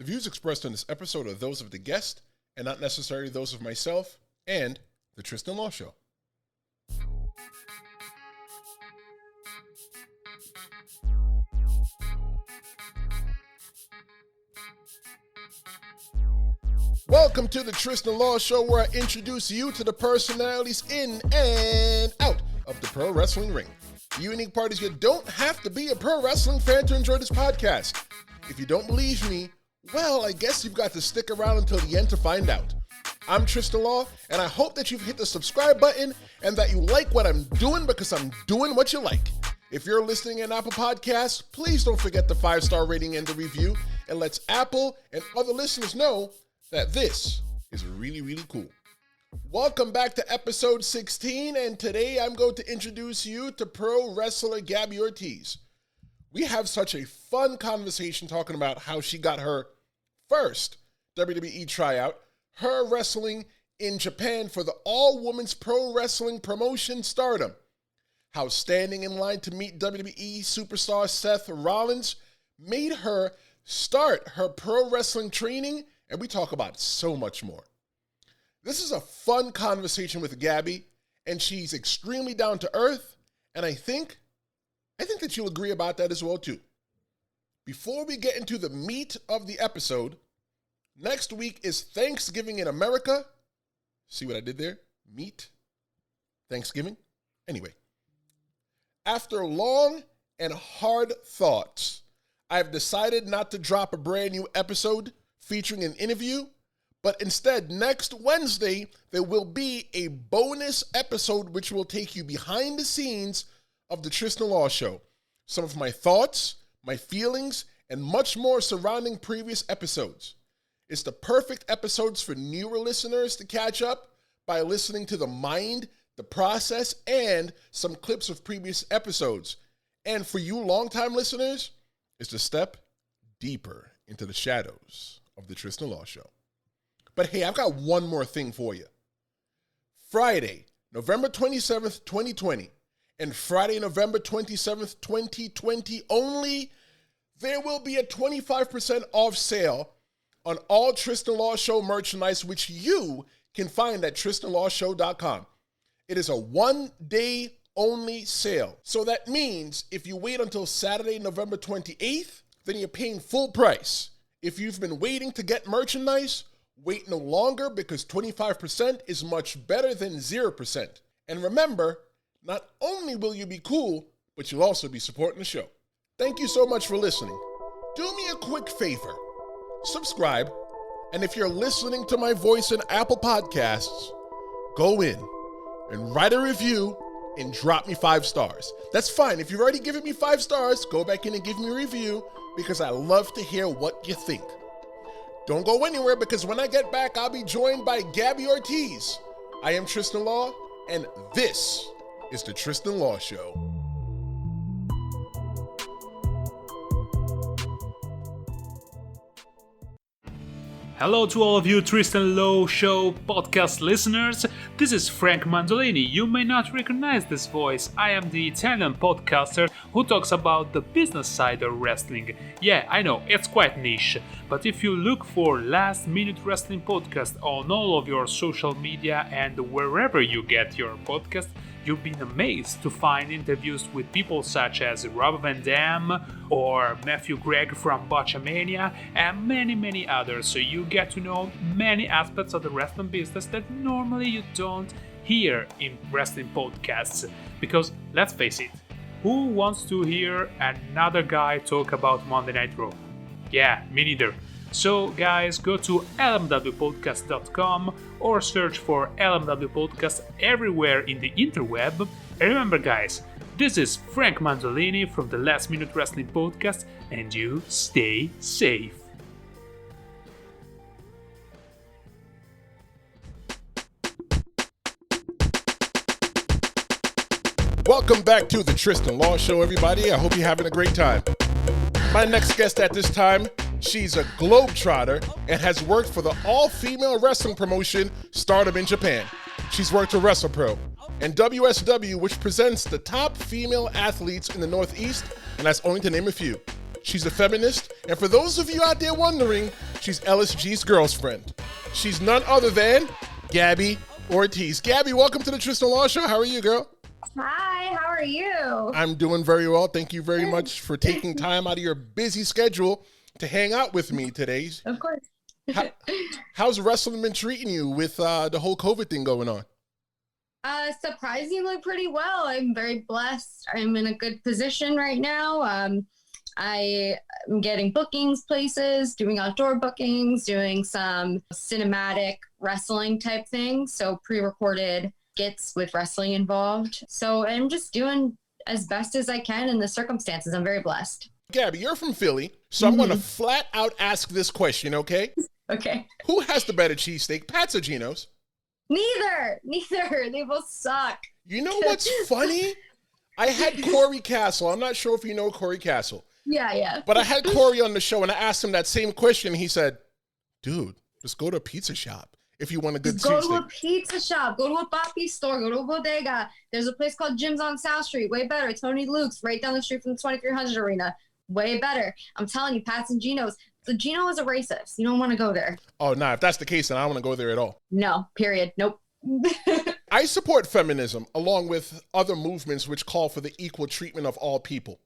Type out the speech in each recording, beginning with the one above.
The views expressed on this episode are those of the guest and not necessarily those of myself and the Tristan Law Show. Welcome to the Tristan Law Show, where I introduce you to the personalities in and out of the pro wrestling ring. The unique part is you don't have to be a pro wrestling fan to enjoy this podcast. If you don't believe me, well, I guess you've got to stick around until the end to find out. I'm Tristan Law, and I hope that you've hit the subscribe button and that you like what I'm doing, because I'm doing what you like. If you're listening in Apple Podcasts, please don't forget the 5-star rating and the review. It lets Apple and other listeners know that this is really, really cool. Welcome back to episode 16, and today I'm going to introduce you to pro wrestler Gabby Ortiz. We have such a fun conversation talking about how she got her first WWE tryout, her wrestling in Japan for the all-women's pro wrestling promotion Stardom, how standing in line to meet WWE Superstar Seth Rollins made her start her pro wrestling training, and we talk about so much more. This is a fun conversation with Gabby, and she's extremely down to earth, and I think that you'll agree about that as well too. Before we get into the meat of the episode, next week is Thanksgiving in America. See what I did there? Meat? Thanksgiving? Anyway, after long and hard thoughts, I've decided not to drop a brand new episode featuring an interview, but instead, next Wednesday, there will be a bonus episode which will take you behind the scenes of the Tristan Law Show. Some of my thoughts, my feelings, and much more surrounding previous episodes. It's the perfect episodes for newer listeners to catch up by listening to the mind, the process, and some clips of previous episodes. And for you longtime listeners, it's to step deeper into the shadows of the Tristan Law Show. But hey, I've got one more thing for you. Friday, November 27th, 2020, and Friday, November 27th, 2020 only, there will be a 25% off sale on all Tristan Law Show merchandise, which you can find at tristanlawshow.com. It is a one-day only sale. So that means if you wait until Saturday, November 28th, then you're paying full price. If you've been waiting to get merchandise, wait no longer, because 25% is much better than 0%. And remember, not only will you be cool, but you'll also be supporting the show. Thank you so much for listening. Do me a quick favor. Subscribe. And if you're listening to my voice in Apple Podcasts, go in and write a review and drop me 5 stars. That's fine. If you've already given me 5 stars, go back in and give me a review, because I love to hear what you think. Don't go anywhere, because when I get back, I'll be joined by Gabby Ortiz. I am Tristan Law, and this is the Tristan Law Show. Hello to all of you Tristan Law Show podcast listeners. This is Frank Mandolini. You may not recognize this voice. I am the Italian podcaster who talks about the business side of wrestling. Yeah, I know, it's quite niche. But if you look for Last Minute Wrestling Podcast on all of your social media and wherever you get your podcast, you've been amazed to find interviews with people such as Rob Van Dam or Matthew Gregg from Botchamania and many others, so you get to know many aspects of the wrestling business that normally you don't hear in wrestling podcasts. Because let's face it, who wants to hear another guy talk about Monday Night Raw? Yeah, me neither. So guys, go to lmwpodcast.com or search for LMW Podcast everywhere in the interweb. And remember guys, this is Frank Mandolini from the Last Minute Wrestling Podcast, and you stay safe. Welcome back to the Tristan Law Show, everybody. I hope you're having a great time. My next guest at this time, she's a globetrotter and has worked for the all-female wrestling promotion Stardom in Japan. She's worked with WrestlePro and WSW, which presents the top female athletes in the Northeast, and that's only to name a few. She's a feminist, and for those of you out there wondering, She's LSG's girlfriend. She's none other than Gabby Ortiz. Gabby, welcome to the Tristan Law Show. How are you, girl? Hi, how are you? I'm doing very well. Thank you very much for taking time out of your busy schedule to hang out with me today. Of course. How's wrestling been treating you with the whole COVID thing going on? Surprisingly pretty well. I'm very blessed. I'm in a good position right now. I am getting bookings places, doing outdoor bookings, doing some cinematic wrestling type things. So pre-recorded skits with wrestling involved. So I'm just doing as best as I can in the circumstances. I'm very blessed. Gabby, you're from Philly, so I'm going to flat out ask this question, okay? Okay. Who has the better cheesesteak, Pat's or Geno's? Neither. They both suck. You know what's funny? I had Corey Castle. I'm not sure if you know Corey Castle. Yeah. But I had Corey on the show and I asked him that same question. He said, dude, just go to a pizza shop if you want a good cheesesteak. Go to a pizza shop. Go to a papi store. Go to a bodega. There's a place called Jim's on South Street. Way better. Tony Luke's right down the street from the 2300 Arena. Way better. I'm telling you, Pat's and Geno's. So Geno is a racist. You don't want to go there. Oh, nah. If that's the case, then I don't want to go there at all. No, period. Nope. I support feminism along with other movements which call for the equal treatment of all people.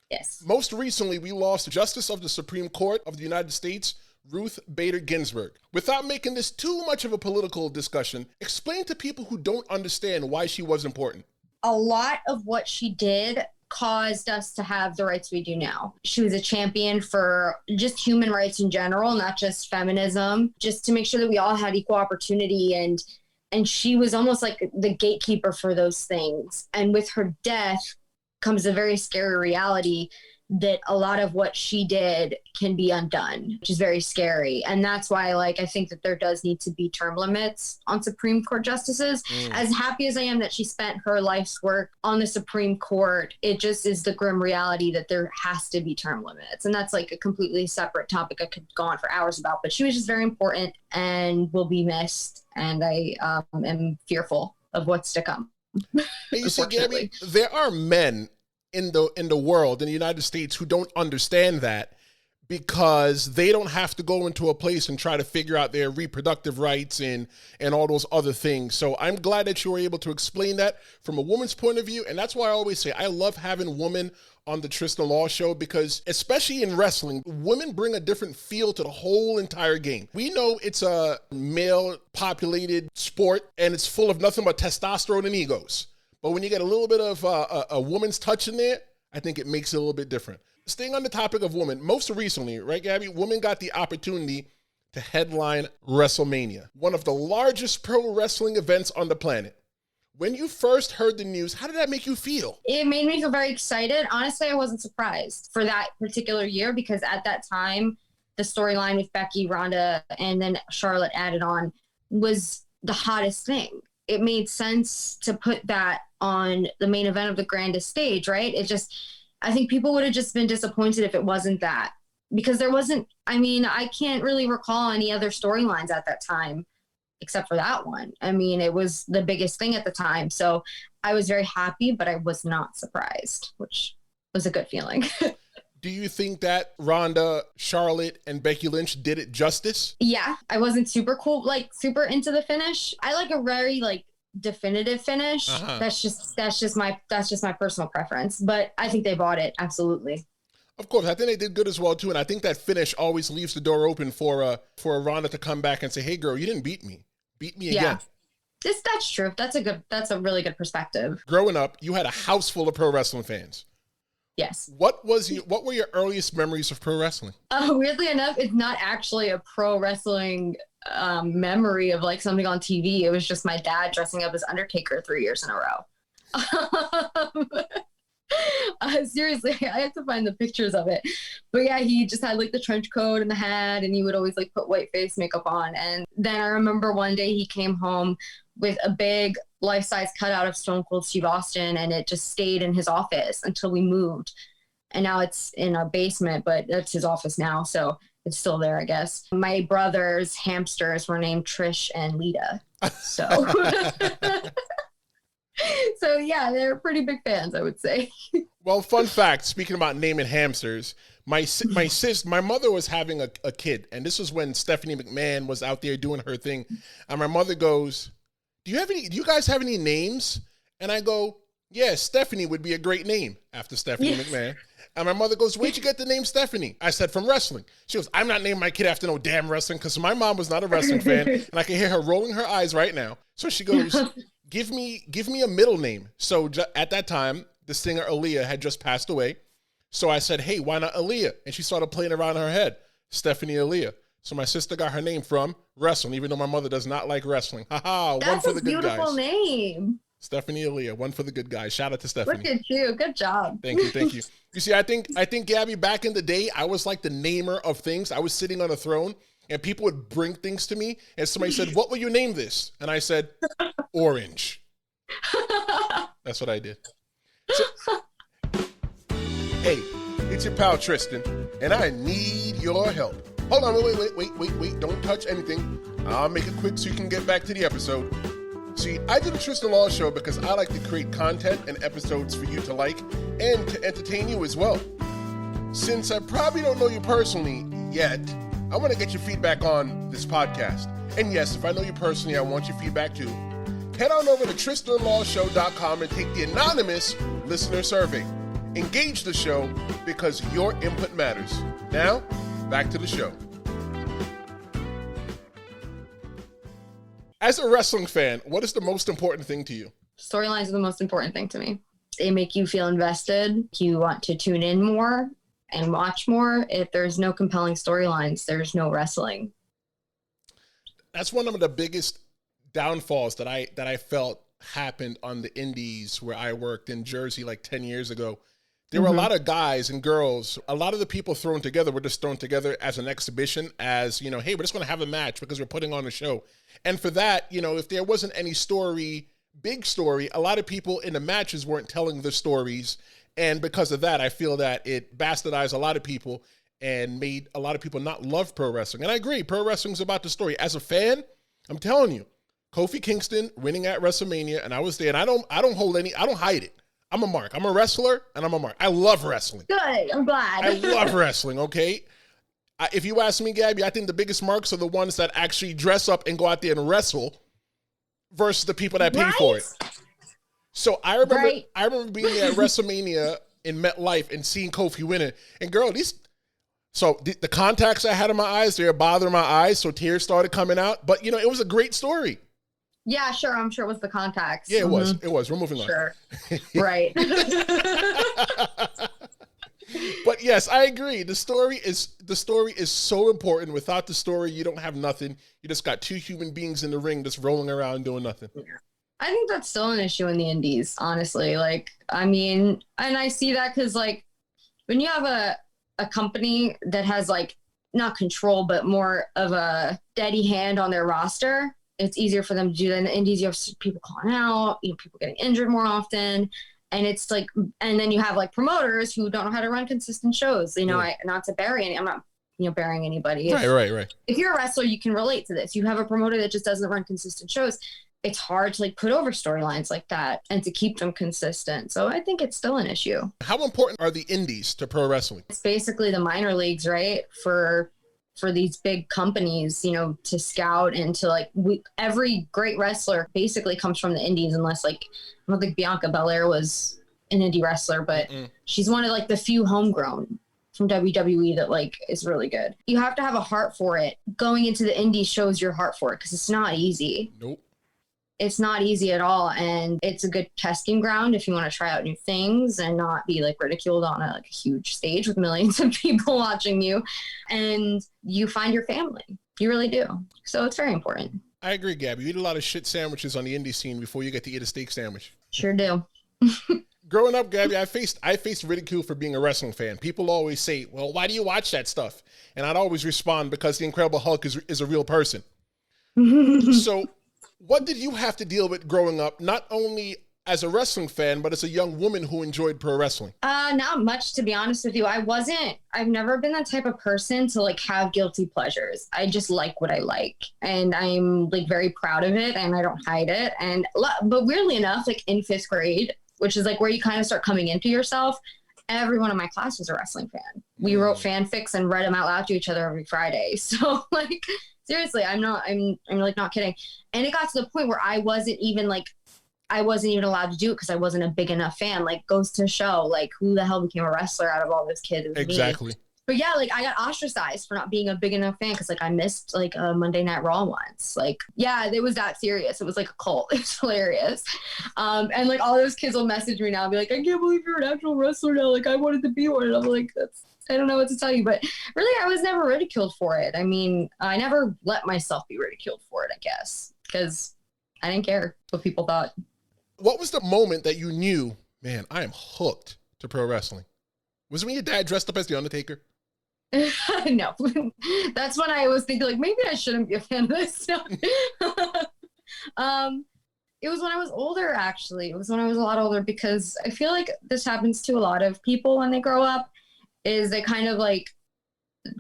Yes. Most recently, we lost Justice of the Supreme Court of the United States, Ruth Bader Ginsburg. Without making this too much of a political discussion, explain to people who don't understand why she was important. A lot of what she did caused us to have the rights we do now. She was a champion for just human rights in general, not just feminism, just to make sure that we all had equal opportunity. And she was almost like the gatekeeper for those things. And with her death comes a very scary reality that a lot of what she did can be undone, which is very scary. And that's why, I think that there does need to be term limits on Supreme Court justices. As happy as I am that she spent her life's work on the Supreme Court, it just is the grim reality that there has to be term limits. And that's a completely separate topic I could go on for hours about, but she was just very important and will be missed. And I am fearful of what's to come. You see, Gabby, there are men in the world, in the United States, who don't understand that because they don't have to go into a place and try to figure out their reproductive rights and all those other things. So I'm glad that you were able to explain that from a woman's point of view. And that's why I always say I love having women on the Tristan Law Show because, especially in wrestling, women bring a different feel to the whole entire game. We know it's a male-populated sport and it's full of nothing but testosterone and egos. But when you get a little bit of a woman's touch in there, I think it makes it a little bit different. Staying on the topic of women, most recently, right, Gabby, women got the opportunity to headline WrestleMania, one of the largest pro wrestling events on the planet. When you first heard the news, how did that make you feel? It made me feel very excited. Honestly, I wasn't surprised for that particular year because at that time, the storyline with Becky, Ronda, and then Charlotte added on was the hottest thing. It made sense to put that on the main event of the grandest stage, right? I think people would have just been disappointed if it wasn't that because I can't really recall any other storylines at that time except for that one. It was the biggest thing at the time. So I was very happy, but I was not surprised, which was a good feeling. Do you think that Ronda, Charlotte, and Becky Lynch did it justice? Yeah, I wasn't super cool, super into the finish. I like a very definitive finish. That's just my personal preference. But I think they bought it absolutely. Of course, I think they did good as well too, and I think that finish always leaves the door open for a Ronda to come back and say, "Hey, girl, you didn't beat me. Beat me again." That's true. That's a really good perspective. Growing up, you had a house full of pro wrestling fans. Yes. What were your earliest memories of pro wrestling? Weirdly enough, it's not actually a pro wrestling memory of something on TV. It was just my dad dressing up as Undertaker 3 years in a row. Seriously, I have to find the pictures of it. But yeah, he just had the trench coat and the hat, and he would always put white face makeup on. And then I remember one day he came home with a big life-size cutout of Stone Cold Steve Austin, and it just stayed in his office until we moved. And now it's in our basement, but that's his office now, so it's still there, I guess. My brother's hamsters were named Trish and Lita. So so yeah, they're pretty big fans, I would say. Well, fun fact, speaking about naming hamsters, My mother was having a kid, and this was when Stephanie McMahon was out there doing her thing, and my mother goes, do you guys have any names? And I go, yeah, Stephanie would be a great name after Stephanie McMahon. And my mother goes, where'd you get the name Stephanie? I said, from wrestling. She goes, I'm not naming my kid after no damn wrestling, because my mom was not a wrestling fan, and I can hear her rolling her eyes right now. So she goes, give me a middle name. So at that time, the singer Aaliyah had just passed away. So I said, hey, why not Aaliyah? And she started playing around in her head, Stephanie Aaliyah. So my sister got her name from wrestling, even though my mother does not like wrestling. Ha-ha, one for the good guys. That's a beautiful name. Stephanie Aaliyah, one for the good guys. Shout out to Stephanie. Look at you. Good job. Thank you. You see, I think, Gabby, back in the day, I was like the namer of things. I was sitting on a throne, and people would bring things to me, and somebody said, what will you name this? And I said, Orange. That's what I did. So, hey, it's your pal Tristan, and I need your help. Hold on, wait. Don't touch anything. I'll make it quick so you can get back to the episode. See, I did a Tristan Law show because I like to create content and episodes for you to like and to entertain you as well. Since I probably don't know you personally yet, I want to get your feedback on this podcast. And yes, if I know you personally, I want your feedback too. Head on over to TristanLawShow.com and take the anonymous listener survey. Engage the show because your input matters. Now, back to the show. As a wrestling fan, what is the most important thing to you? Storylines are the most important thing to me. They make you feel invested. You want to tune in more and watch more. If there's no compelling storylines, there's no wrestling. That's one of the biggest downfalls that I felt happened on the indies where I worked in Jersey like 10 years ago. There were a lot of guys and girls. A lot of the people thrown together were just thrown together as an exhibition, as, hey, we're just going to have a match because we're putting on a show. And for that, if there wasn't any big story, a lot of people in the matches weren't telling the stories. And because of that, I feel that it bastardized a lot of people and made a lot of people not love pro wrestling. And I agree, pro wrestling is about the story. As a fan, I'm telling you, Kofi Kingston winning at WrestleMania, and I was there, and I don't hide it. I'm a mark. I'm a wrestler, and I'm a mark. I love wrestling. Good. I'm glad. I love wrestling, okay? If you ask me, Gabby, I think the biggest marks are the ones that actually dress up and go out there and wrestle versus the people that pay for it. So I remember being there at WrestleMania in MetLife and seeing Kofi win it. And girl, the contacts I had in my eyes, they were bothering my eyes, so tears started coming out. But, it was a great story. Yeah, sure. I'm sure it was the contacts. Yeah, it was. It was. We're moving on. Sure. Right. But yes, I agree. The story is so important. Without the story, you don't have nothing. You just got two human beings in the ring just rolling around doing nothing. I think that's still an issue in the indies, honestly. And I see that because when you have a company that has not control, but more of a steady hand on their roster, it's easier for them to do that. In the indies, you have people calling out, people getting injured more often. And it's and then you have promoters who don't know how to run consistent shows. Not to bury any, I'm not, burying anybody. Right. If you're a wrestler, you can relate to this. You have a promoter that just doesn't run consistent shows. It's hard to put over storylines like that and to keep them consistent. So I think it's still an issue. How important are the indies to pro wrestling? It's basically the minor leagues, right? For these big companies, to scout and to every great wrestler basically comes from the indies, unless I don't think Bianca Belair was an indie wrestler, but she's one of the few homegrown from WWE that is really good. You have to have a heart for it. Going into the indies shows your heart for it because it's not easy. Nope. It's not easy at all. And it's a good testing ground if you want to try out new things and not be ridiculed on a huge stage with millions of people watching you. And you find your family. You really do. So it's very important. I agree, Gabby. You eat a lot of shit sandwiches on the indie scene before you get to eat a steak sandwich. Sure do. Growing up, Gabby, I faced ridicule for being a wrestling fan. People always say, well, why do you watch that stuff? And I'd always respond, because the Incredible Hulk is a real person. So what did you have to deal with growing up, not only as a wrestling fan, but as a young woman who enjoyed pro wrestling? Not much, to be honest with you. I've never been that type of person to have guilty pleasures. I just like what I like, and I'm very proud of it, and I don't hide it. But weirdly enough, in fifth grade, which is where you kind of start coming into yourself, everyone in my class was a wrestling fan. We wrote fanfics and read them out loud to each other every Friday. So like, seriously, I'm like not kidding. And it got to the point where I wasn't even allowed to do it because I wasn't a big enough fan. Like, goes to show, like, who the hell became a wrestler out of all those kids? It was Exactly. me. But yeah, like, I got ostracized for not being a big enough fan because, like, I missed, like, a Monday Night Raw once. Like, yeah, it was that serious. It was like a cult. It was hilarious. And, like, all those kids will message me now and be like, I can't believe you're an actual wrestler now. Like, I wanted to be one. And I'm like, I don't know what to tell you. But really, I was never ridiculed for it. I mean, I never let myself be ridiculed for it, I guess, because I didn't care what people thought. What was the moment that you knew, man, I am hooked to pro wrestling? Was it when your dad dressed up as The Undertaker? No, that's when I was thinking, like, maybe I shouldn't be a fan of this stuff. It was when I was older, actually. It was when I was a lot older, because I feel like this happens to a lot of people when they grow up, is they kind of like,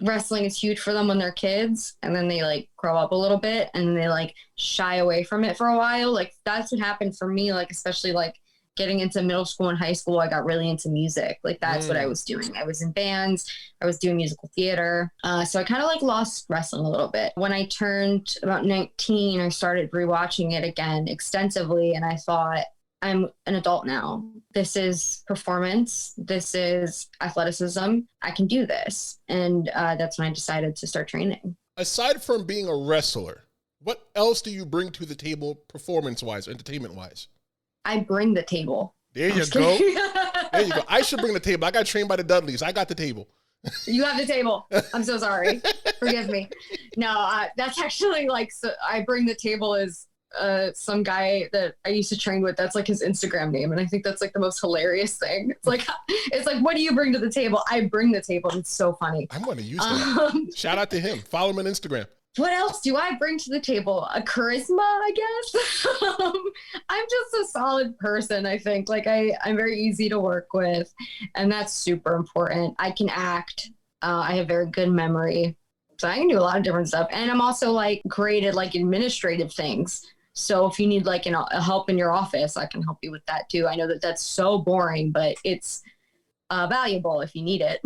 wrestling is huge for them when they're kids, and then they like grow up a little bit and they like shy away from it for a while. Like, that's what happened for me, like, especially like getting into middle school and high school. I got really into music. Like, that's what I was doing. I was in bands, I was doing musical theater. So I kind of like lost wrestling a little bit. When I turned about 19, I started rewatching it again extensively, and I thought, I'm an adult now. This is performance. This is athleticism. I can do this. And that's when I decided to start training. Aside from being a wrestler, what else do you bring to the table performance-wise, entertainment-wise? I bring the table. There you go. There you go. I should bring the table. I got trained by the Dudleys. I got the table. You have the table. I'm so sorry. Forgive me. No, that's actually like, so I bring the table is some guy that I used to train with. That's like his Instagram name, and I think that's like the most hilarious thing. It's like what do you bring to the table? I bring the table. It's so funny. I'm going to use that. Shout out to him. Follow him on Instagram. What else do I bring to the table? A charisma, I guess. I'm just a solid person, I think. Like, I'm very easy to work with, and that's super important. I can act. I have very good memory, so I can do a lot of different stuff. And I'm also like great at like administrative things. So if you need like a help in your office, I can help you with that too. I know that that's so boring, but it's valuable if you need it.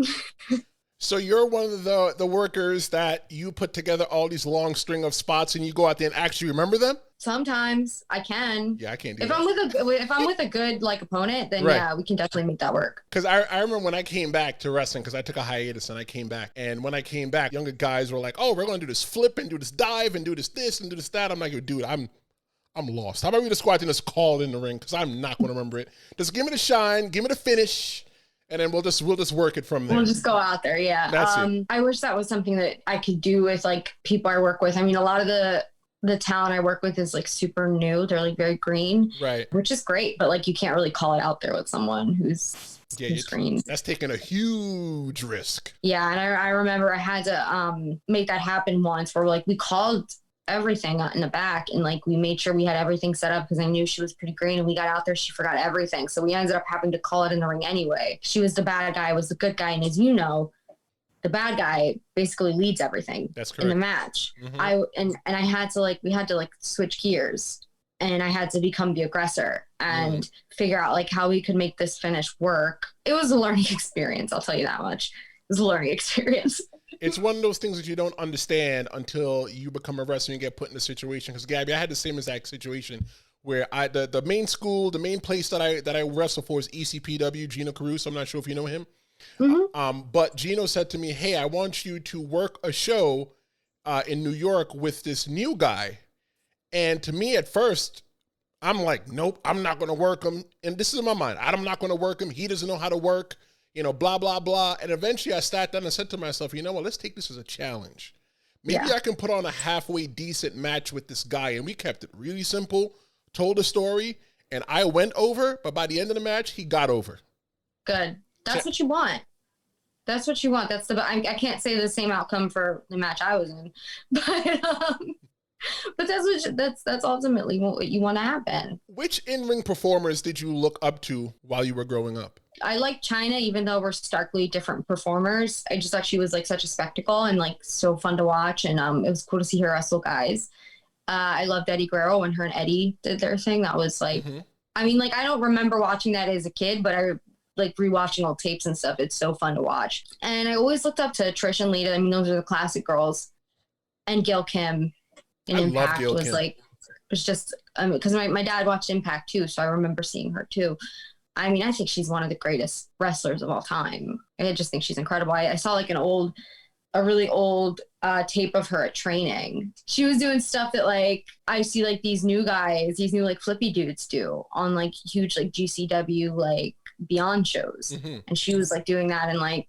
So you're one of the workers that you put together all these long string of spots, and you go out there and actually remember them? Sometimes I can. Yeah, I can't do if that. If I'm with a good like opponent, then right. Yeah, we can definitely make that work. Because I remember when I came back to wrestling, because I took a hiatus and I came back. And when I came back, younger guys were like, oh, we're going to do this flip and do this dive and do this and do this that. I'm like, dude, I'm lost. How about we just go out there and just call it in the ring? Because I'm not going to remember it. Just give me the shine, give me the finish, and then we'll just work it from there. We'll just go out there, yeah. That's it. I wish that was something that I could do with like people I work with. I mean, a lot of the talent I work with is like super new. They're like very green, right? Which is great, but like you can't really call it out there with someone who's green. That's taking a huge risk. Yeah, and I remember I had to make that happen once, where like we called everything in the back, and like we made sure we had everything set up because I knew she was pretty green, and we got out there, she forgot everything, so we ended up having to call it in the ring anyway. She was the bad guy, I was the good guy, and as you know, the bad guy basically leads everything. That's correct. In the match. Mm-hmm. I had to like, we had to like switch gears, and I had to become the aggressor and figure out like how we could make this finish work. It was a learning experience, I'll tell you that much. It was a learning experience. It's one of those things that you don't understand until you become a wrestler and get put in a situation. Because Gabby, I had the same exact situation where the main place that I wrestle for is ECPW, Gino Caruso. I'm not sure if you know him. Mm-hmm. But Gino said to me, hey, I want you to work a show in New York with this new guy. And to me at first, I'm like, nope, I'm not going to work him. And this is in my mind. I'm not going to work him. He doesn't know how to work. Blah, blah, blah. And eventually I sat down and said to myself, you know what, let's take this as a challenge. Maybe I can put on a halfway decent match with this guy. And we kept it really simple, told a story, and I went over, but by the end of the match, he got over. Good. That's what you want. That's what you want. I can't say the same outcome for the match I was in, but that's ultimately what you want to happen. Which in-ring performers did you look up to while you were growing up? I like China, even though we're starkly different performers. I just thought she was like such a spectacle and like so fun to watch. And it was cool to see her wrestle guys. I loved Eddie Guerrero when her and Eddie did their thing. That was like, I mean, like, I don't remember watching that as a kid, but like rewatching old tapes and stuff. It's so fun to watch. And I always looked up to Trish and Lita. I mean, those are the classic girls. And Gail Kim in Impact was like, was just, because my dad watched Impact too, so I remember seeing her too. I mean, I think she's one of the greatest wrestlers of all time. I just think she's incredible. I saw like a really old tape of her at training. She was doing stuff that like I see like these new like flippy dudes do on like huge like GCW like Beyond shows. Mm-hmm. And she was like doing that in like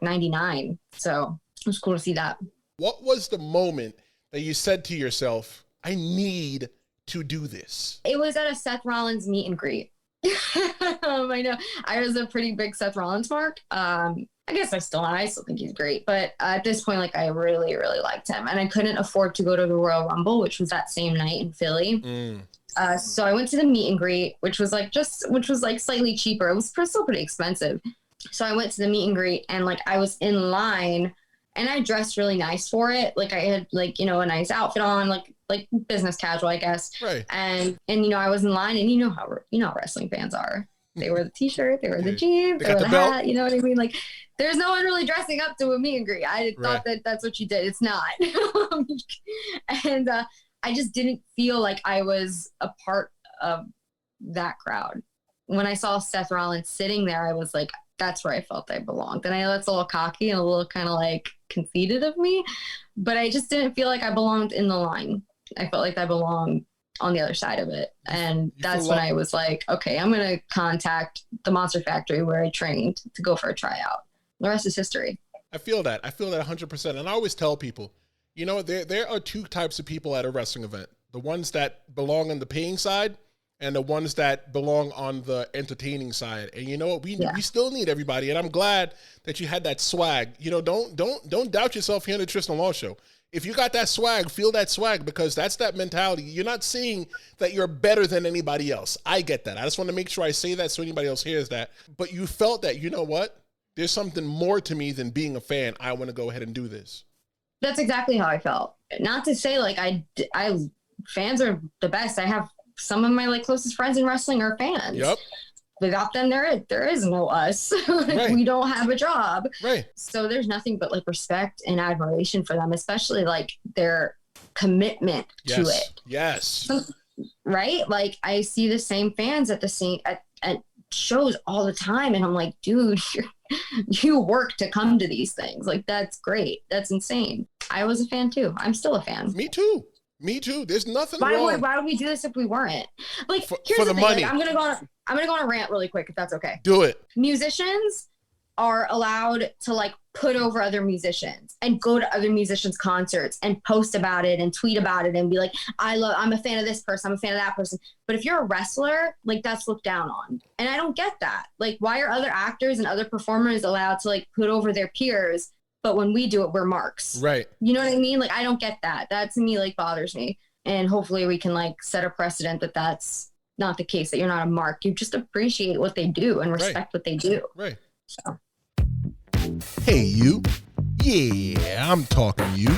99. So it was cool to see that. What was the moment that you said to yourself, I need to do this? It was at a Seth Rollins meet and greet. I know I was a pretty big Seth Rollins mark. I guess I still think he's great, but at this point, like I really, really liked him, and I couldn't afford to go to the Royal Rumble, which was that same night in Philly. So I went to the meet and greet, which was like slightly cheaper. It was still pretty expensive. So I went to the meet and greet, and like I was in line, and I dressed really nice for it. Like I had like, you know, a nice outfit on, like business casual, I guess. Right. And you know, I was in line, and you know how wrestling fans are. They wear the t-shirt, they wear the jeans, they wear the hat, you know what I mean? Like there's no one really dressing up to a meet and greet. I thought that that's what you did. It's not. And I just didn't feel like I was a part of that crowd. When I saw Seth Rollins sitting there, I was like, that's where I felt I belonged. And I know that's a little cocky and a little kind of like conceited of me, but I just didn't feel like I belonged in the line. I felt like I belonged on the other side of it. And that's when I was like, okay, I'm going to contact the Monster Factory where I trained to go for a tryout. The rest is history. I feel that 100%. And I always tell people, you know, there are two types of people at a wrestling event. The ones that belong on the paying side and the ones that belong on the entertaining side. And you know what? We still need everybody. And I'm glad that you had that swag. You know, don't doubt yourself here on the Tristan Law Show. If you got that swag, feel that swag, because that's that mentality. You're not saying that you're better than anybody else. I get that. I just want to make sure I say that so anybody else hears that. But you felt that, you know what? There's something more to me than being a fan. I want to go ahead and do this. That's exactly how I felt. Not to say like I fans are the best. I have some of my like closest friends in wrestling are fans. Yep. Without them, there is no us. Right. We don't have a job. Right. So there's nothing but like respect and admiration for them, especially like their commitment to it. Yes. So, right. Like I see the same fans at shows all the time, and I'm like, dude, you work to come to these things. Like that's great. That's insane. I was a fan too. I'm still a fan. Me too. There's nothing wrong. Why would we do this if we weren't? Like, here's the thing. Money. Like, I'm gonna go on a rant really quick, if that's okay. Do it. Musicians are allowed to like put over other musicians and go to other musicians' concerts and post about it and tweet about it and be like, I'm a fan of this person, I'm a fan of that person. But if you're a wrestler, like that's looked down on. And I don't get that. Like, why are other actors and other performers allowed to like put over their peers? But when we do it, we're marks. Right. You know what I mean? Like, I don't get that. That to me, like, bothers me. And hopefully we can, like, set a precedent that that's not the case, that you're not a mark. You just appreciate what they do and respect what they do. Right. So. Hey, you. Yeah, I'm talking to you.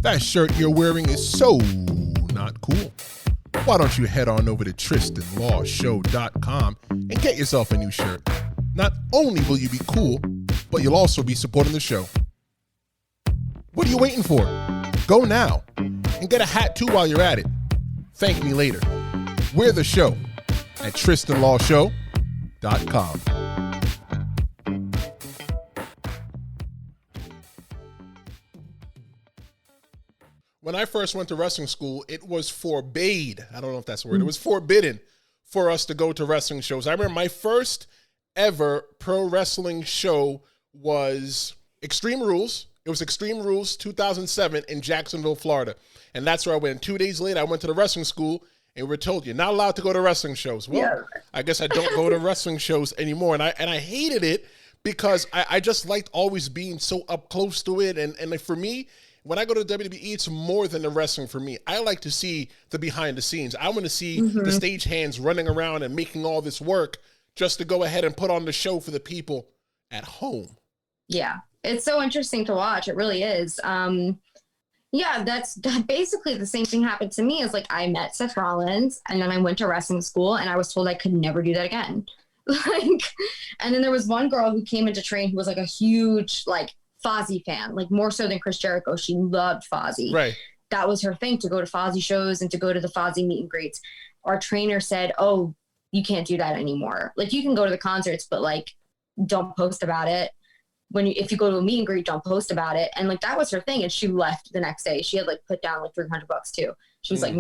That shirt you're wearing is so not cool. Why don't you head on over to TristanLawShow.com and get yourself a new shirt. Not only will you be cool, but you'll also be supporting the show. What are you waiting for? Go now and get a hat too while you're at it. Thank me later. We're the show at TristanLawShow.com. When I first went to wrestling school, it was forbade. I don't know if that's the word. It was forbidden for us to go to wrestling shows. I remember my first ever pro wrestling show was Extreme Rules. It was Extreme Rules 2007 in Jacksonville, Florida. And that's where I went. 2 days later, I went to the wrestling school, and we were told, you're not allowed to go to wrestling shows. Well, I guess I don't go to wrestling shows anymore. And I hated it because I just liked always being so up close to it. And like for me, when I go to WWE, it's more than the wrestling for me. I like to see the behind the scenes. I want to see the stage hands running around and making all this work just to go ahead and put on the show for the people at home. Yeah. It's so interesting to watch. It really is. That's basically the same thing happened to me. Is like I met Seth Rollins and then I went to wrestling school and I was told I could never do that again. Like, and then there was one girl who came in to train who was like a huge like Fozzy fan, like more so than Chris Jericho. She loved Fozzy. Right. That was her thing, to go to Fozzy shows and to go to the Fozzy meet and greets. Our trainer said, "Oh, you can't do that anymore. Like, you can go to the concerts, but like, don't post about it. If you go to a meet and greet, don't post about it." And like, that was her thing. And she left the next day. She had like put down like $300 too. She was like,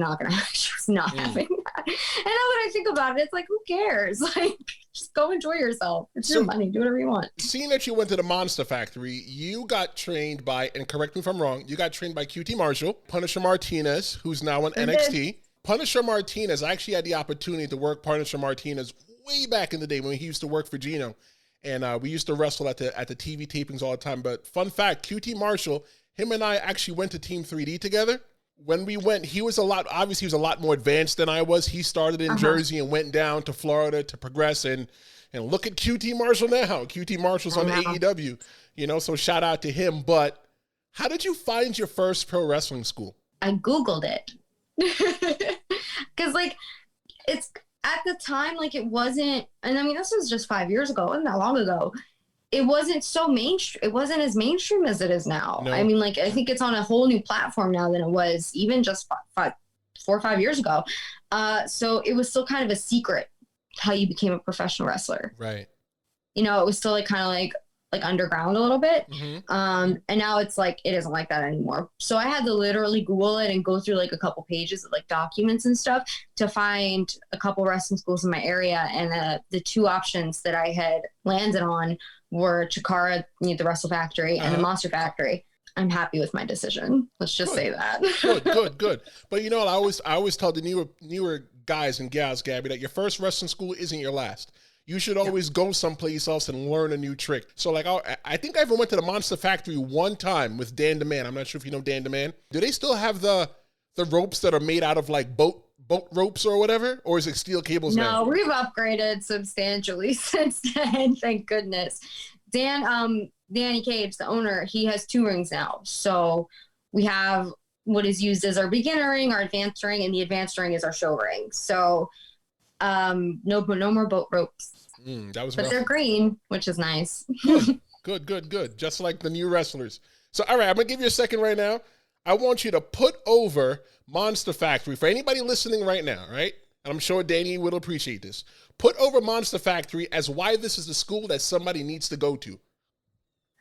she was not having that. And now that I think about it, it's like, who cares? Like, just go enjoy yourself. It's your money. Do whatever you want. Seeing that you went to the Monster Factory, you got trained by, and correct me if I'm wrong, you got trained by QT Marshall, Punisher Martinez, who's now on NXT. Punisher Martinez, I actually had the opportunity to work Punisher Martinez way back in the day when he used to work for Gino. And we used to wrestle at the TV tapings all the time. But fun fact, QT Marshall, him and I actually went to Team 3D together. When we went, he was a lot more advanced than I was. He started in Jersey and went down to Florida to progress. And look at QT Marshall now. QT Marshall's on AEW, so shout out to him. But how did you find your first pro wrestling school? I Googled it. Because like, it's at the time, like, it wasn't, and I mean, this was just 5 years ago, it wasn't that long ago. It wasn't so mainstream. It wasn't as mainstream as it is now. No. I mean, like, I think it's on a whole new platform now than it was even just 4 or 5 years ago. So it was still kind of a secret how you became a professional wrestler. Right. It was still like kind of like underground a little bit. And now it's like, it isn't like that anymore. So I had to literally Google it and go through like a couple pages of like documents and stuff to find a couple wrestling schools in my area. And the two options that I had landed on were Chikara, the Wrestle Factory, and the Monster Factory. I'm happy with my decision. Let's just say that. Good. But you know what? I always tell the newer guys and gals, Gabby, that your first wrestling school isn't your last. You should always go someplace else and learn a new trick. So like, I think I even went to the Monster Factory one time with Dan DeMann. I'm not sure if you know Dan DeMann. Do they still have the ropes that are made out of like boat ropes or whatever? Or is it steel cables now? No, we've upgraded substantially since then. Thank goodness. Danny Cage, the owner, he has 2 rings now. So we have what is used as our beginner ring, our advanced ring, and the advanced ring is our show ring. So no more boat ropes. But rough. They're green, which is nice. Good. Just like the new wrestlers. So, all right, I'm going to give you a second right now. I want you to put over Monster Factory for anybody listening right now, right? And I'm sure Danny will appreciate this. Put over Monster Factory as why this is the school that somebody needs to go to.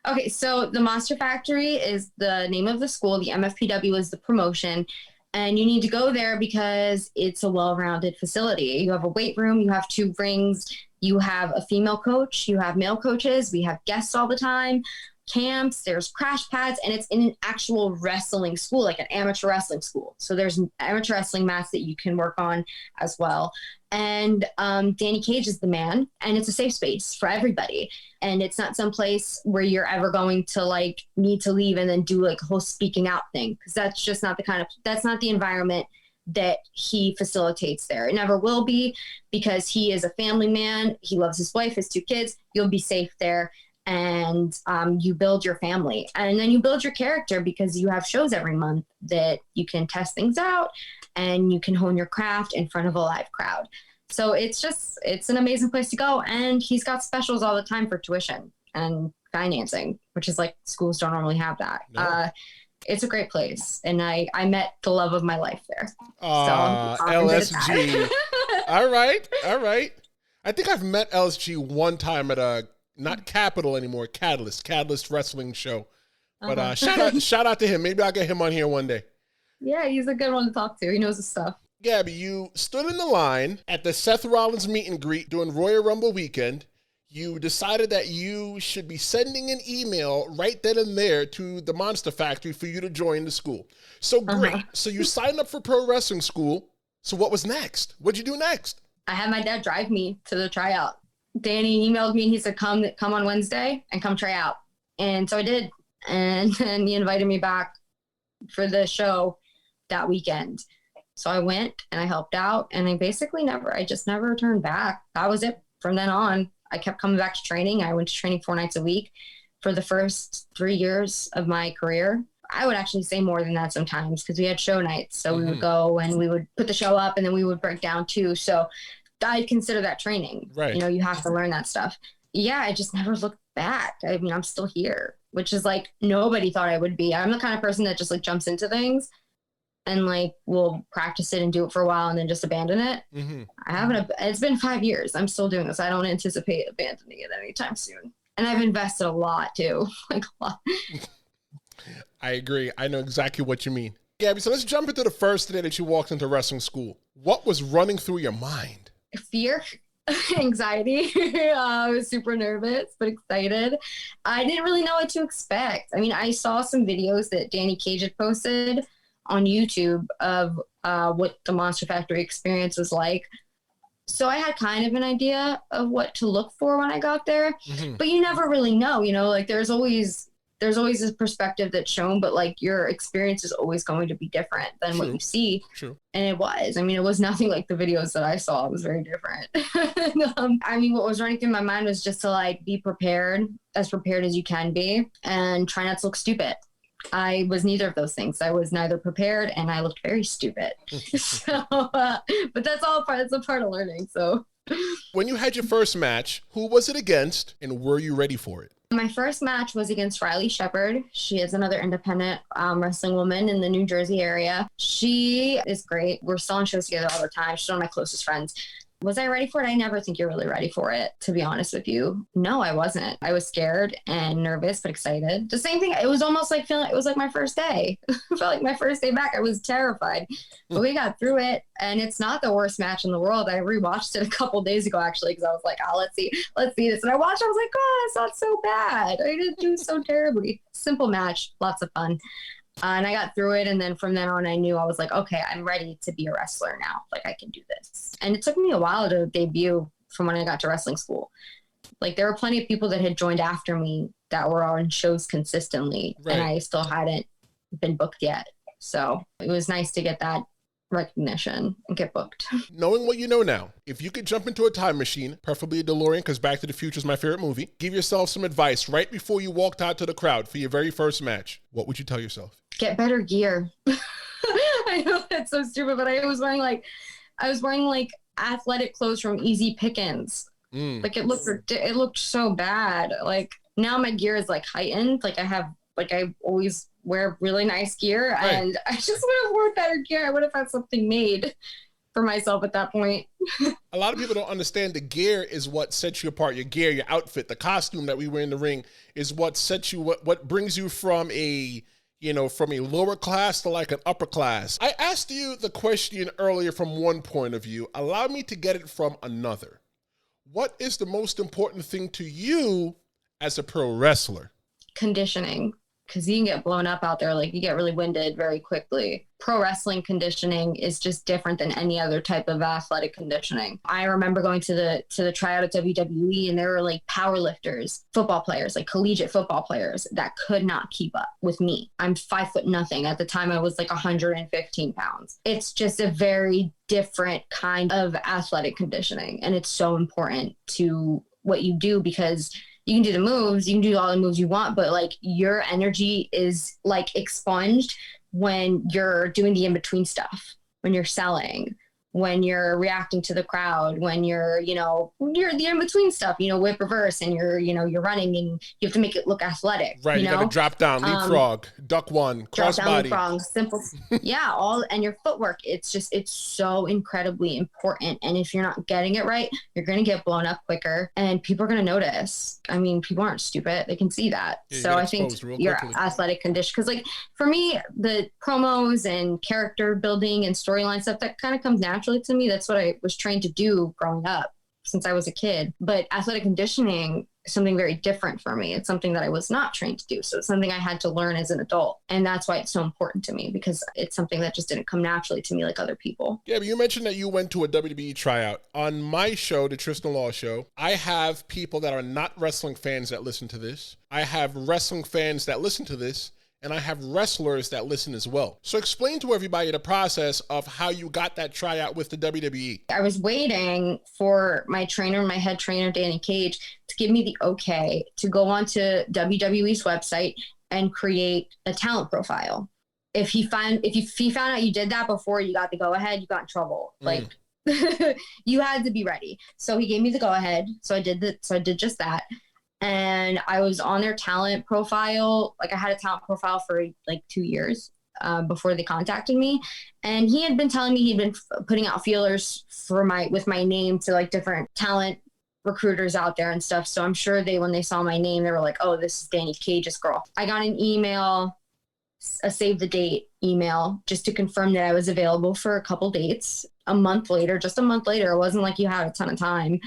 Okay, so the Monster Factory is the name of the school. The MFPW is the promotion. And you need to go there because it's a well-rounded facility. You have a weight room, you have 2 rings, you have a female coach, you have male coaches, we have guests all the time, camps, there's crash pads, and it's in an actual wrestling school, like an amateur wrestling school. So there's amateur wrestling mats that you can work on as well. And Danny Cage is the man, and it's a safe space for everybody. And it's not some place where you're ever going to like need to leave and then do like a whole speaking out thing. Because that's just not that's not the environment that he facilitates there. It never will be, because he is a family man. He loves his wife, his 2 kids. You'll be safe there. And you build your family, and then you build your character, because you have shows every month that you can test things out and you can hone your craft in front of a live crowd. So it's an amazing place to go. And he's got specials all the time for tuition and financing, which is like, schools don't normally have that. No. It's a great place. And I met the love of my life there. LSG. All right. I think I've met LSG one time at not Capital anymore, Catalyst Wrestling show. But shout out to him. Maybe I'll get him on here one day. Yeah, he's a good one to talk to. He knows his stuff. Gabby, you stood in the line at the Seth Rollins meet and greet during Royal Rumble weekend. You decided that you should be sending an email right then and there to the Monster Factory for you to join the school. So great. So you signed up for pro wrestling school. So what was next? What'd you do next? I had my dad drive me to the tryout. Danny emailed me. He said, come on Wednesday and come try out. And so I did. And then he invited me back for the show that weekend. So I went and I helped out, and I just never returned back. That was it. From then on, I kept coming back to training. I went to training 4 nights a week for the first 3 years of my career. I would actually say more than that sometimes, because we had show nights. So we would go and we would put the show up, and then we would break down too. So I consider that training. Right. You know, you have to learn that stuff. Yeah, I just never looked back. I mean, I'm still here, which is like nobody thought I would be. I'm the kind of person that just like jumps into things and like will practice it and do it for a while and then just abandon it. Mm-hmm. I haven't. It's been 5 years. I'm still doing this. I don't anticipate abandoning it anytime soon. And I've invested a lot too, like a lot. I agree. I know exactly what you mean. Gabby, so let's jump into the first day that you walked into wrestling school. What was running through your mind? Fear, anxiety. I was super nervous, but excited. I didn't really know what to expect. I mean, I saw some videos that Danny Cage had posted on YouTube of what the Monster Factory experience was like. So I had kind of an idea of what to look for when I got there, but you never really know, you know, like there's always this perspective that's shown, but like your experience is always going to be different than what you see. True. And it was, I mean, it was nothing like the videos that I saw. It was very different. I mean, what was running through my mind was just to like be prepared as you can be and try not to look stupid. I was neither of those things. I was neither prepared and I looked very stupid. But that's a part of learning. So when you had your first match, who was it against and were you ready for it? My first match was against Riley Shepard. She is another independent wrestling woman in the New Jersey area. She is great. We're still on shows together all the time. She's one of my closest friends. Was I ready for it? I never think you're really ready for it, to be honest with you. No, I wasn't. I was scared and nervous, but excited. The same thing. It was almost like feeling it was like my first day. It felt like my first day back. I was terrified, but we got through it. And it's not the worst match in the world. I rewatched it a couple days ago, actually, because I was like, oh, let's see this. And I watched, I was like, oh, it's not so bad. I didn't do so terribly. Simple match, lots of fun. And I got through it. And then from then on, I knew I was like, okay, I'm ready to be a wrestler now. Like, I can do this. And it took me a while to debut from when I got to wrestling school. Like, there were plenty of people that had joined after me that were on shows consistently. Right. And I still hadn't been booked yet. So it was nice to get that recognition and get booked. Knowing what you know now, if you could jump into a time machine, preferably a DeLorean, because Back to the Future is my favorite movie, give yourself some advice right before you walked out to the crowd for your very first match, what would you tell yourself? Get better gear. I know that's so stupid, but I was wearing like athletic clothes from Easy Pickens. Like it looked so bad. Like now my gear is like heightened. Like I always wear really nice gear, right. And I just would have worn better gear. I would have had something made for myself at that point. A lot of people don't understand the gear is what sets you apart. Your gear, your outfit, the costume that we wear in the ring is what sets you, what brings you from a lower class to like an upper class. I asked you the question earlier from one point of view. Allow me to get it from another. What is the most important thing to you as a pro wrestler? Conditioning. Because you can get blown up out there, like you get really winded very quickly. Pro wrestling conditioning is just different than any other type of athletic conditioning. I remember going to the tryout at WWE, and there were like power lifters, football players, like collegiate football players that could not keep up with me. I'm 5'0". At the time I was like 115 pounds. It's just a very different kind of athletic conditioning. And it's so important to what you do, because you can do the moves, you can do all the moves you want, but like your energy is like expunged when you're doing the in-between stuff, when you're selling, when you're reacting to the crowd, when you're the in-between stuff, whip reverse, and you're running and you have to make it look athletic. Right. You got to drop down, leapfrog, duck one, cross body. Leapfrog, simple. Yeah. And your footwork, it's so incredibly important. And if you're not getting it right, you're going to get blown up quicker and people are going to notice. I mean, people aren't stupid. They can see that. Yeah, so I think your athletic condition, because like for me, the promos and character building and storyline stuff, that kind of comes naturally to me. That's what I was trained to do growing up since I was a kid. But athletic conditioning is something very different for me. It's something that I was not trained to do. So it's something I had to learn as an adult. And that's why it's so important to me, because it's something that just didn't come naturally to me like other people. Yeah, but you mentioned that you went to a WWE tryout. On my show, the Tristan Law Show, I have people that are not wrestling fans that listen to this. I have wrestling fans that listen to this. And I have wrestlers that listen as well. So explain to everybody the process of how you got that tryout with the WWE. I was waiting for my head trainer, Danny Cage, to give me the okay to go onto WWE's website and create a talent profile. If he found out you did that before you got the go ahead, you got in trouble. Like you had to be ready. So he gave me the go ahead. So I did just that. And I was on their talent profile. Like I had a talent profile for like 2 years before they contacted me. And he had been telling me he'd been putting out feelers with my name to like different talent recruiters out there and stuff. So I'm sure when they saw my name, they were like, oh, this is Danny Cage's girl. I got an email, a save the date email, just to confirm that I was available for a couple dates. Just a month later, it wasn't like you had a ton of time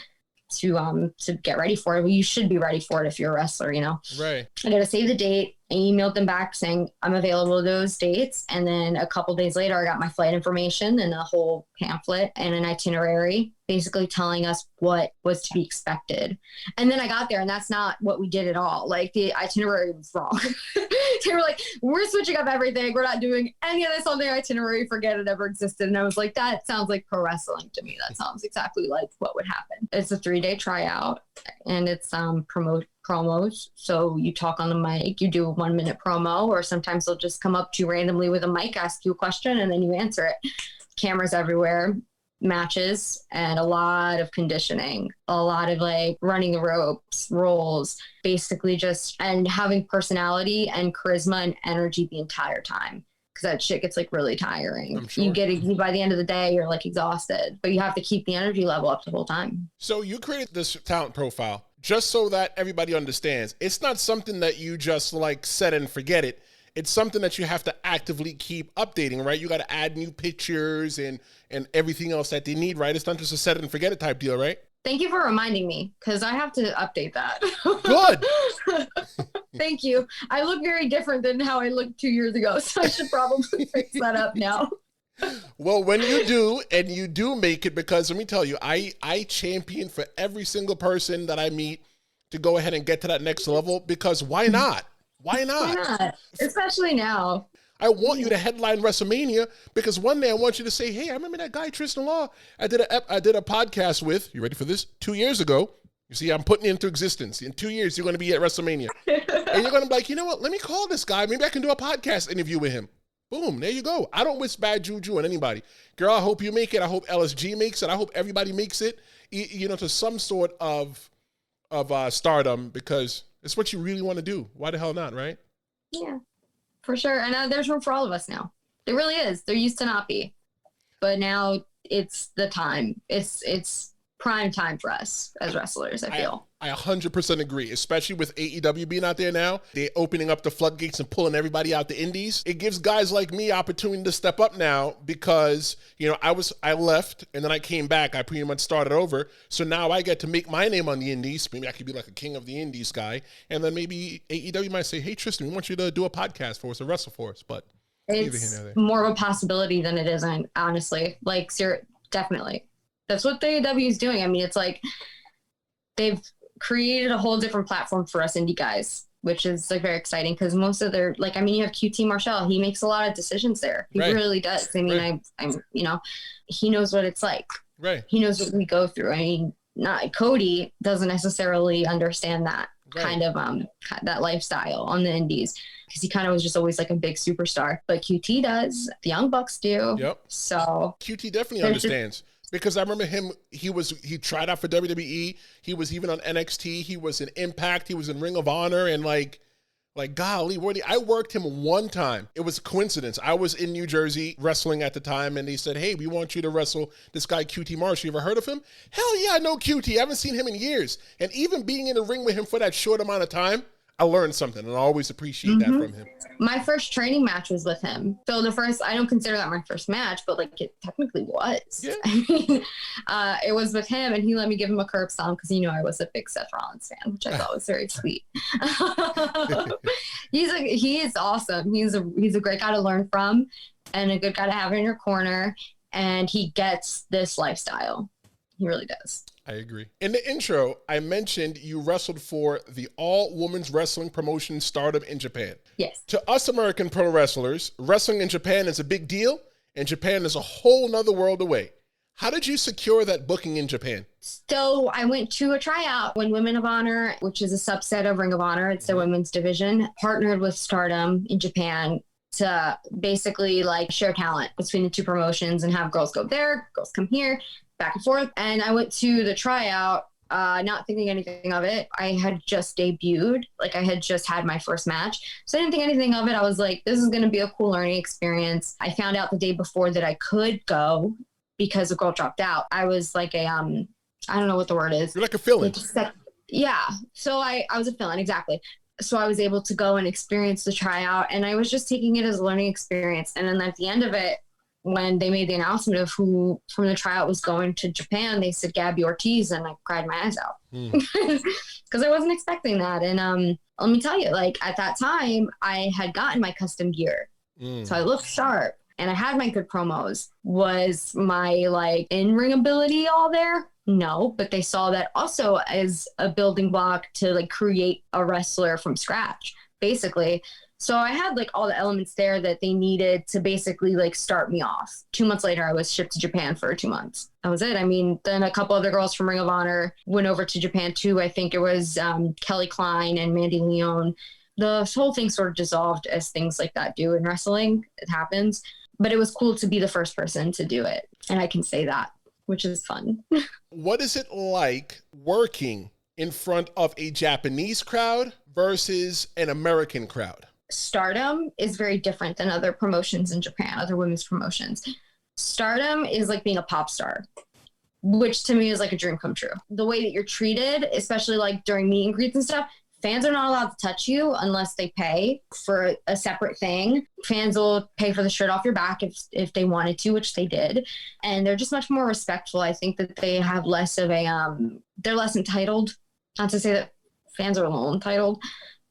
to get ready for it. Well, you should be ready for it if you're a wrestler, you know? Right. I got to save the date. I emailed them back saying I'm available those dates. And then a couple days later, I got my flight information and a whole pamphlet and an itinerary, basically telling us what was to be expected. And then I got there and that's not what we did at all. Like the itinerary was wrong. They were like, we're switching up everything. We're not doing any of this on the itinerary. Forget it ever existed. And I was like, that sounds like pro wrestling to me. That sounds exactly like what would happen. It's a 3-day tryout and it's promos. So you talk on the mic, you do a 1-minute promo, or sometimes they'll just come up to you randomly with a mic, ask you a question, and then you answer it. Cameras everywhere, matches, and a lot of conditioning, a lot of like running the ropes, rolls, basically and having personality and charisma and energy the entire time. Because that shit gets like really tiring. I'm sure. By the end of the day, you're like exhausted, but you have to keep the energy level up the whole time. So you created this talent profile just so that everybody understands. It's not something that you just like set and forget it. It's something that you have to actively keep updating, right? You got to add new pictures and everything else that they need, right? It's not just a set it and forget it type deal, right? Thank you for reminding me, because I have to update that. Good. Thank you. I look very different than how I looked 2 years ago, so I should probably fix that up now. Well, when you do, and you do make it, because let me tell you, I champion for every single person that I meet to go ahead and get to that next level, because why not? Why not? Why not? Especially now. I want you to headline WrestleMania, because one day I want you to say, hey, I remember that guy, Tristan Law, I did a podcast with, you ready for this? 2 years ago. You see, I'm putting it into existence. In 2 years, you're going to be at WrestleMania. And you're going to be like, you know what? Let me call this guy. Maybe I can do a podcast interview with him. Boom, there you go. I don't wish bad juju on anybody. Girl, I hope you make it. I hope LSG makes it. I hope everybody makes it, you know, to some sort of stardom, because it's what you really want to do. Why the hell not, right? Yeah, for sure. And there's room for all of us now. There really is. There used to not be. But now it's the time. It's prime time for us as wrestlers, I feel. I 100% agree, especially with AEW being out there now. They're opening up the floodgates and pulling everybody out the indies. It gives guys like me opportunity to step up now, because, you know, I left and then I came back. I pretty much started over. So now I get to make my name on the indies. Maybe I could be like a king of the indies guy. And then maybe AEW might say, hey, Tristan, we want you to do a podcast for us, or wrestle for us. But it's more of a possibility than it isn't, honestly. Like, definitely. That's what the AEW is doing. I mean, it's like they've created a whole different platform for us indie guys, which is like very exciting, because most of their, like, I mean, you have QT Marshall. He makes a lot of decisions there. He really does. I mean, right. I'm, you know, he knows what it's like. Right. He knows what we go through. I mean, Cody doesn't necessarily understand that kind of that lifestyle on the indies, because he kind of was just always like a big superstar. But QT does. The Young Bucks do. Yep. So QT definitely understands. Because I remember him, he tried out for WWE. He was even on NXT. He was in Impact. He was in Ring of Honor. And like golly, I worked him one time. It was a coincidence. I was in New Jersey wrestling at the time, and they said, hey, we want you to wrestle this guy QT Marshall. You ever heard of him? Hell yeah, I know QT. I haven't seen him in years. And even being in the ring with him for that short amount of time, I learned something, and I always appreciate that from him. My first training match was with him. So I don't consider that my first match, but like it technically was. Yeah. I mean, it was with him, and he let me give him a curb stomp, because he knew I was a big Seth Rollins fan, which I thought was very sweet. He is awesome. He's a great guy to learn from, and a good guy to have in your corner, and he gets this lifestyle. He really does. I agree. In the intro, I mentioned you wrestled for the all-women's wrestling promotion Stardom in Japan. Yes. To us American pro wrestlers, wrestling in Japan is a big deal, and Japan is a whole nother world away. How did you secure that booking in Japan? So I went to a tryout when Women of Honor, which is a subset of Ring of Honor, it's their women's division, partnered with Stardom in Japan to basically like share talent between the two promotions and have girls go there, girls come here. back and forth. And I went to the tryout, not thinking anything of it. I had just debuted, like I had just had my first match. So I didn't think anything of it. I was like, this is going to be a cool learning experience. I found out the day before that I could go because a girl dropped out. I was like I don't know what the word is. You're like a fill-in. Yeah. So I was a fill-in, exactly. So I was able to go and experience the tryout, and I was just taking it as a learning experience. And then at the end of it, when they made the announcement of who from the tryout was going to Japan, they said Gabby Ortiz, and I cried my eyes out because I wasn't expecting that. And let me tell you, like at that time, I had gotten my custom gear, so I looked sharp. And I had my good promos. Was my like in-ring ability all there? No, but they saw that also as a building block to like create a wrestler from scratch, basically. So I had like all the elements there that they needed to basically like start me off. 2 months later, I was shipped to Japan for 2 months. That was it. I mean, then a couple other girls from Ring of Honor went over to Japan too. I think it was Kelly Klein and Mandy Leone. The whole thing sort of dissolved as things like that do in wrestling. It happens. But it was cool to be the first person to do it. And I can say that, which is fun. What is it like working in front of a Japanese crowd versus an American crowd? Stardom is very different than other promotions in Japan, other women's promotions. Stardom is like being a pop star, which to me is like a dream come true. The way that you're treated, especially like during meet and greets and stuff, fans are not allowed to touch you unless they pay for a separate thing. Fans will pay for the shirt off your back if they wanted to, which they did. And they're just much more respectful. I think that they have less of a, they're less entitled. Not to say that fans are a little entitled,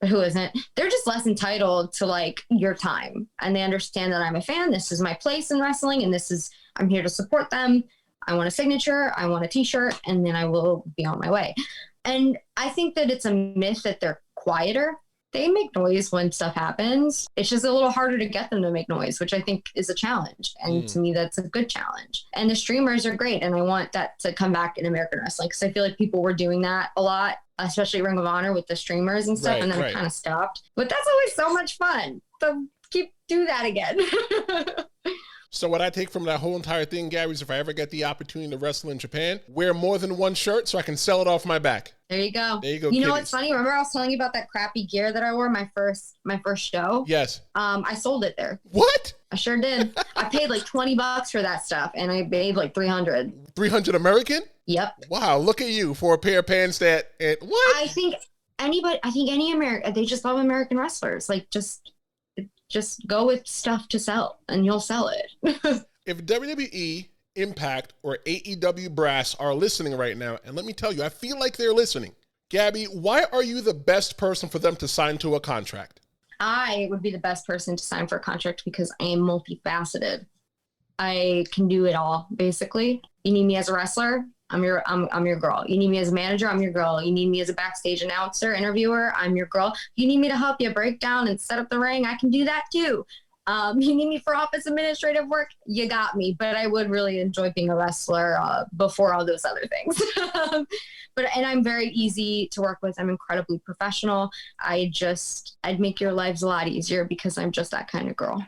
but who isn't? They're just less entitled to like your time. And they understand that I'm a fan. This is my place in wrestling. And I'm here to support them. I want a signature. I want a t-shirt. And then I will be on my way. And I think that it's a myth that they're quieter. They make noise when stuff happens. It's just a little harder to get them to make noise, which I think is a challenge. And to me, that's a good challenge. And the streamers are great. And I want that to come back in American wrestling because I feel like people were doing that a lot, especially Ring of Honor with the streamers and stuff. Right, and then it kind of stopped. But that's always so much fun. So do that again. So what I take from that whole entire thing, Gabby, is if I ever get the opportunity to wrestle in Japan, wear more than one shirt so I can sell it off my back. There you go. There you go. You know what's funny? Remember I was telling you about that crappy gear that I wore my first show? Yes. I sold it there. What? I sure did. I paid like $20 for that stuff, and I paid like $300. 300 American? Yep. Wow, look at you for a pair of pants that. What? I think any American, they just love American wrestlers. Like just go with stuff to sell, and you'll sell it. If WWE, Impact, or AEW Brass are listening right now, and let me tell you, I feel like they're listening. Gabby, why are you the best person for them to sign to a contract? I would be the best person to sign for a contract because I am multifaceted. I can do it all, basically. You need me as a wrestler, I'm your girl. You need me as a manager, I'm your girl. You need me as a backstage announcer, interviewer, I'm your girl. You need me to help you break down and set up the ring, I can do that too. You need me for office administrative work, you got me. But I would really enjoy being a wrestler before all those other things. And I'm very easy to work with. I'm incredibly professional. I'd make your lives a lot easier because I'm just that kind of girl.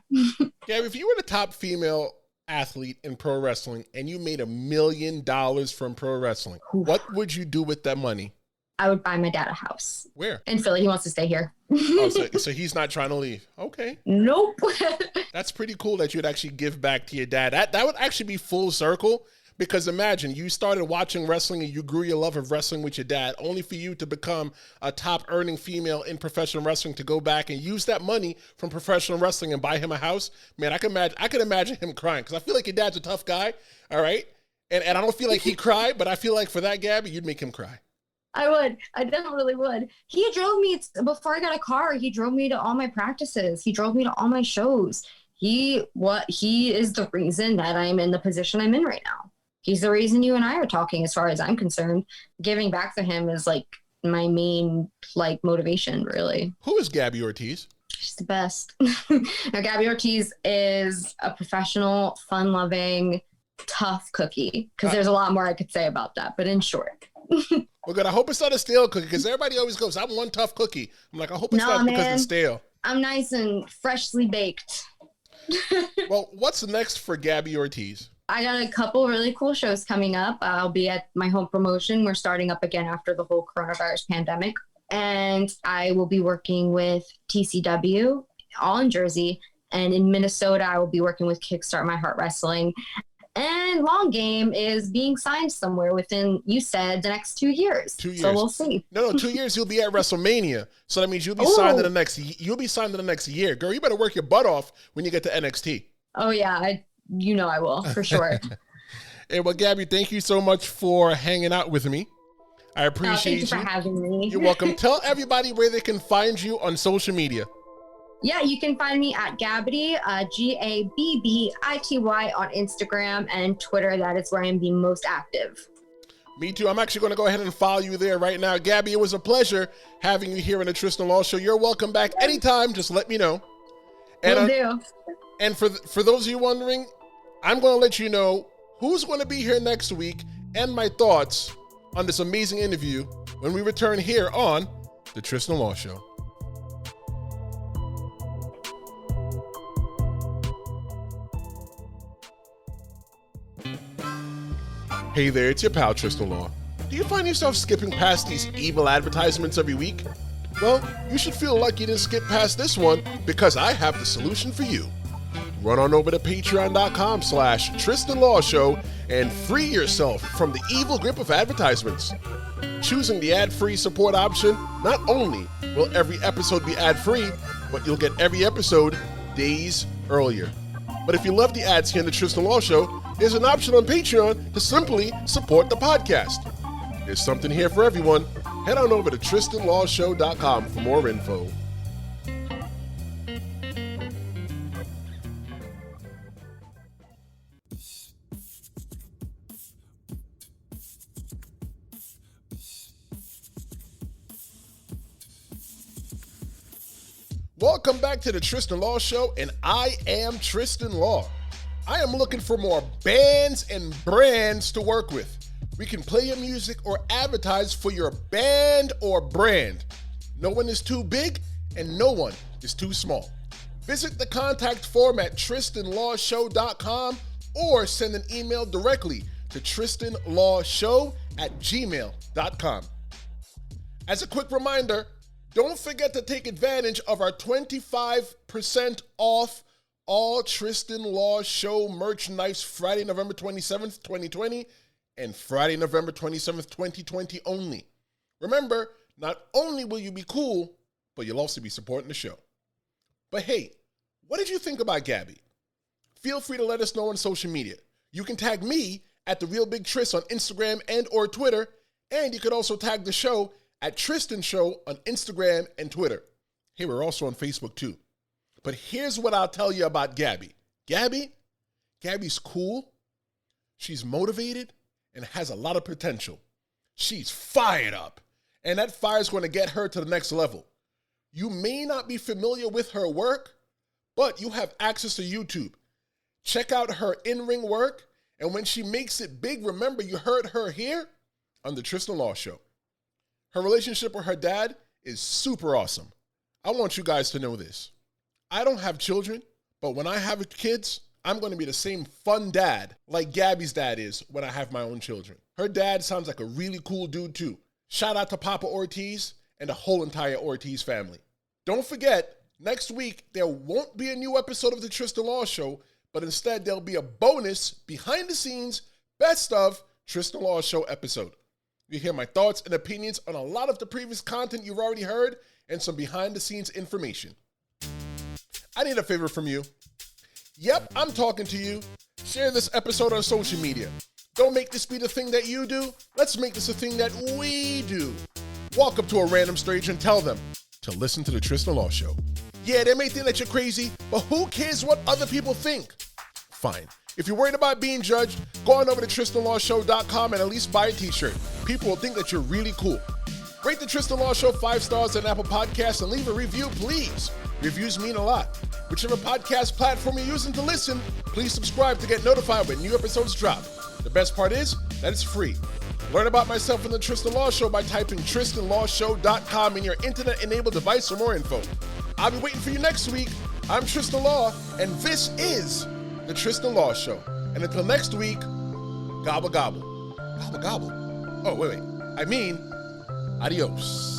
Gabby, if you were the top female athlete in pro wrestling and you made $1 million from pro wrestling, what would you do with that money? I would buy my dad a house. Where? In Philly. He wants to stay here. Oh, so he's not trying to leave. Okay. Nope. That's pretty cool that you'd actually give back to your dad. That would actually be full circle, because imagine you started watching wrestling and you grew your love of wrestling with your dad, only for you to become a top earning female in professional wrestling, to go back and use that money from professional wrestling and buy him a house. Man, I could imagine him crying, because I feel like your dad's a tough guy. All right. And I don't feel like he cried, but I feel like for that, Gabby, you'd make him cry. I would. I definitely would. He drove me, before I got a car, he drove me to all my practices. He drove me to all my shows. He is the reason that I'm in the position I'm in right now. He's the reason you and I are talking, as far as I'm concerned. Giving back to him is like my main motivation, really. Who is Gabby Ortiz? She's the best. Now, Gabby Ortiz is a professional, fun-loving, tough cookie, because there's a lot more I could say about that, but in short. Well, good. I hope it's not a stale cookie, because everybody always goes, I'm one tough cookie. I'm like, I hope it's not because it's stale. I'm nice and freshly baked. Well, what's next for Gabby Ortiz? I got a couple really cool shows coming up. I'll be at my home promotion. We're starting up again after the whole coronavirus pandemic. And I will be working with TCW, all in Jersey. And in Minnesota, I will be working with Kickstart My Heart Wrestling. And Long Game is being signed somewhere within, you said, the next 2 years. 2 years. So we'll see. No, 2 years you'll be at WrestleMania. So that means you'll be signed in the next year. Girl, you better work your butt off when you get to NXT. Oh, yeah. I will, for sure. Hey, well, Gabby, thank you so much for hanging out with me. I appreciate you. Thank you for having me. You're welcome. Tell everybody where they can find you on social media. Yeah, you can find me at Gabby, Gabbity on Instagram and Twitter. That is where I'm the most active. Me too. I'm actually going to go ahead and follow you there right now. Gabby, it was a pleasure having you here on the Tristan Law Show. You're welcome back anytime. Just let me know. Will do. And for those of you wondering, I'm going to let you know who's going to be here next week and my thoughts on this amazing interview when we return here on the Tristan Law Show. Hey there, it's your pal Tristan Law. Do you find yourself skipping past these evil advertisements every week? Well, you should feel like you didn't skip past this one because I have the solution for you. Run on over to patreon.com/Tristan Law Show and free yourself from the evil grip of advertisements. Choosing the ad-free support option, not only will every episode be ad-free, but you'll get every episode days earlier. But if you love the ads here in the Tristan Law Show, there's an option on Patreon to simply support the podcast. There's something here for everyone. Head on over to TristanLawShow.com for more info. Welcome back to the Tristan Law Show, and I am Tristan Law. I am looking for more bands and brands to work with. We can play your music or advertise for your band or brand. No one is too big and no one is too small. Visit the contact form at TristanLawShow.com or send an email directly to TristanLawShow@gmail.com. As a quick reminder, don't forget to take advantage of our 25% off all Tristan Law Show merchandise Friday, November 27th, 2020 and Friday, November 27th, 2020 only. Remember, not only will you be cool, but you'll also be supporting the show. But hey, what did you think about Gabby? Feel free to let us know on social media. You can tag me at The Real Big Tris on Instagram and or Twitter, and you could also tag the show at Tristan Show on Instagram and Twitter. Hey, we're also on Facebook too. But here's what I'll tell you about Gabby. Gabby's cool, she's motivated, and has a lot of potential. She's fired up, and that fire is going to get her to the next level. You may not be familiar with her work, but you have access to YouTube. Check out her in-ring work, and when she makes it big, remember you heard her here on the Tristan Law Show. Her relationship with her dad is super awesome. I want you guys to know this. I don't have children, but when I have kids, I'm going to be the same fun dad like Gabby's dad is when I have my own children. Her dad sounds like a really cool dude too. Shout out to Papa Ortiz and the whole entire Ortiz family. Don't forget, next week, there won't be a new episode of the Tristan Law Show, but instead there'll be a bonus behind the scenes best of Tristan Law Show episode. You hear my thoughts and opinions on a lot of the previous content you've already heard and some behind the scenes information. I need a favor from you. Yep, I'm talking to you. Share this episode on social media. Don't make this be the thing that you do. Let's make this a thing that we do. Walk up to a random stranger and tell them to listen to the Tristan Law Show. Yeah, they may think that you're crazy, but who cares what other people think? Fine. If you're worried about being judged, go on over to TristanLawShow.com and at least buy a t-shirt. People will think that you're really cool. Rate the Tristan Law Show 5 stars on Apple Podcasts and leave a review, please. Reviews mean a lot. Whichever podcast platform you're using to listen, please subscribe to get notified when new episodes drop. The best part is that it's free. Learn about myself and the Tristan Law Show by typing TristanLawShow.com in your internet-enabled device for more info. I'll be waiting for you next week. I'm Tristan Law, and this is the Tristan Law Show. And until next week, gobble gobble. Gobble gobble. Oh, wait. I mean, adios.